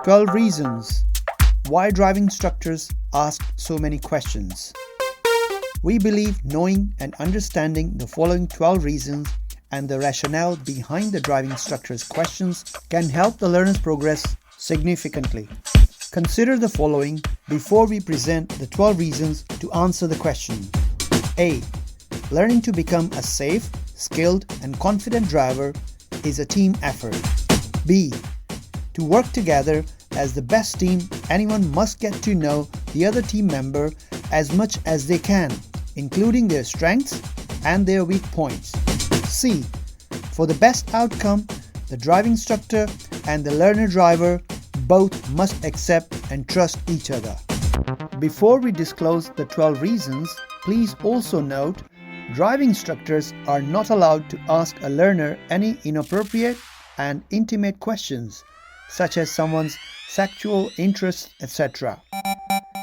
12 reasons why driving instructors ask so many questions. We believe knowing and understanding the following 12 reasons and the rationale behind the driving instructor's questions can help the learner's progress significantly. Consider the following before we present the 12 reasons to answer the question. A. Learning to become a safe, skilled, and confident driver is a team effort. B. To work together as the best team, anyone must get to know the other team member as much as they can, including their strengths and their weak points. C. For the best outcome, the driving instructor and the learner driver both must accept and trust each other. Before we disclose the 12 reasons, please also note driving instructors are not allowed to ask a learner any inappropriate and intimate questions, such as someone's sexual interests, etc.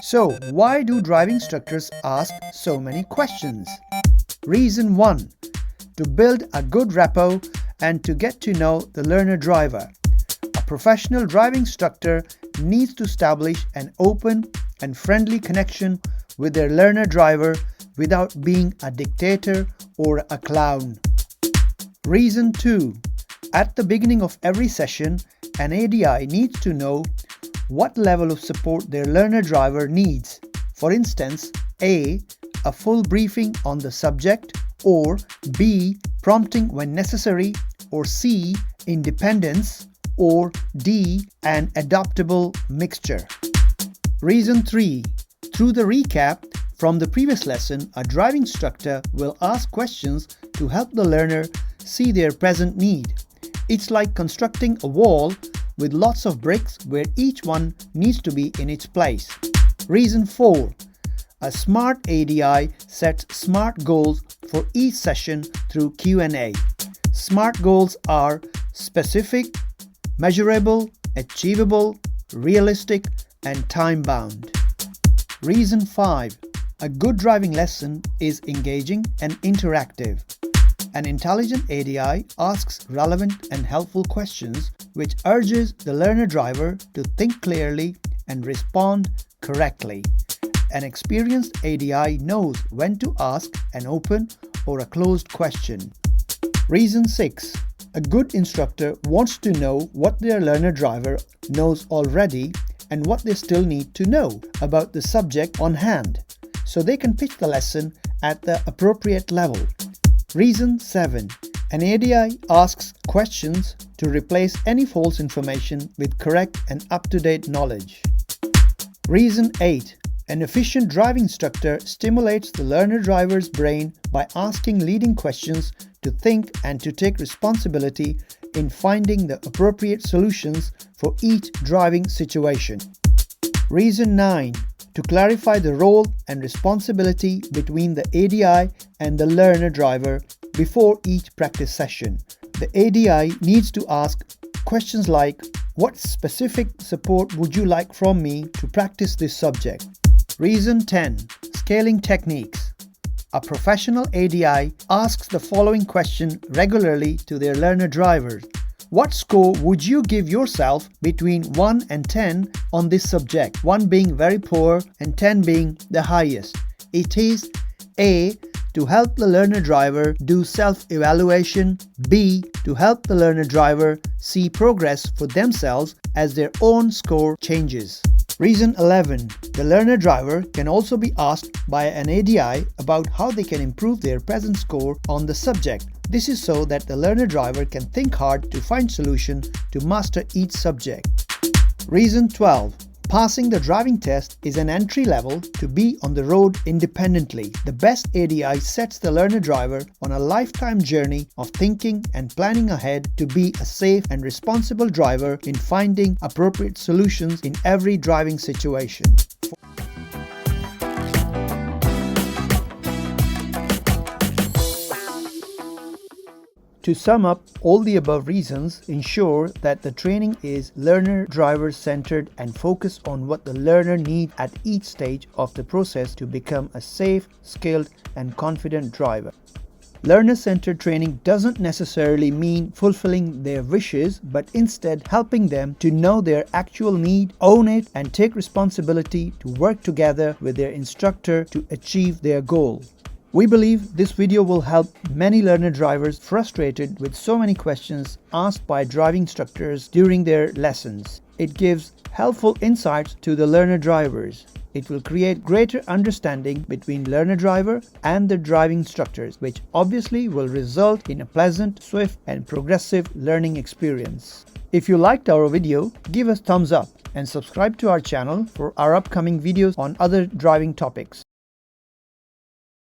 So, why do driving instructors ask so many questions? Reason 1. To build a good rapport and to get to know the learner driver. A professional driving instructor needs to establish an open and friendly connection with their learner driver without being a dictator or a clown. Reason 2. At the beginning of every session, an ADI needs to know what level of support their learner driver needs. For instance, A. A full briefing on the subject, or B. Prompting when necessary, or C. Independence, or D. An adaptable mixture. Reason 3. Through the recap from the previous lesson, a driving instructor will ask questions to help the learner see their present need. It's like constructing a wall with lots of bricks where each one needs to be in its place. Reason 4. A smart ADI sets SMART goals for each session through Q&A. SMART goals are specific, measurable, achievable, realistic, and time-bound. Reason 5. A good driving lesson is engaging and interactive. An intelligent ADI asks relevant and helpful questions which urges the learner driver to think clearly and respond correctly. An experienced ADI knows when to ask an open or a closed question. Reason 6. A good instructor wants to know what their learner driver knows already and what they still need to know about the subject on hand, so they can pitch the lesson at the appropriate level. Reason 7. An ADI asks questions to replace any false information with correct and up-to-date knowledge. Reason 8. An efficient driving instructor stimulates the learner driver's brain by asking leading questions to think and to take responsibility in finding the appropriate solutions for each driving situation. Reason 9. To clarify the role and responsibility between the ADI and the learner driver before each practice session. The ADI needs to ask questions like, what specific support would you like from me to practice this subject? Reason 10. Scaling techniques. A professional ADI asks the following question regularly to their learner drivers. What score would you give yourself between 1 and 10 on this subject, 1 being very poor and 10 being the highest? It is A. To help the learner driver do self-evaluation, B. To help the learner driver see progress for themselves as their own score changes. Reason 11. The learner driver can also be asked by an ADI about how they can improve their present score on the subject. This is so that the learner driver can think hard to find solutions to master each subject. Reason 12. Passing the driving test is an entry level to be on the road independently. The best ADI sets the learner driver on a lifetime journey of thinking and planning ahead to be a safe and responsible driver in finding appropriate solutions in every driving situation. To sum up, all the above reasons ensure that the training is learner-driver centered and focus on what the learner needs at each stage of the process to become a safe, skilled, and confident driver. Learner-centered training doesn't necessarily mean fulfilling their wishes, but instead helping them to know their actual need, own it, and take responsibility to work together with their instructor to achieve their goal. We believe this video will help many learner drivers frustrated with so many questions asked by driving instructors during their lessons. It gives helpful insights to the learner drivers. It will create greater understanding between learner driver and the driving instructors, which obviously will result in a pleasant, swift, and progressive learning experience. If you liked our video, give us thumbs up and subscribe to our channel for our upcoming videos on other driving topics.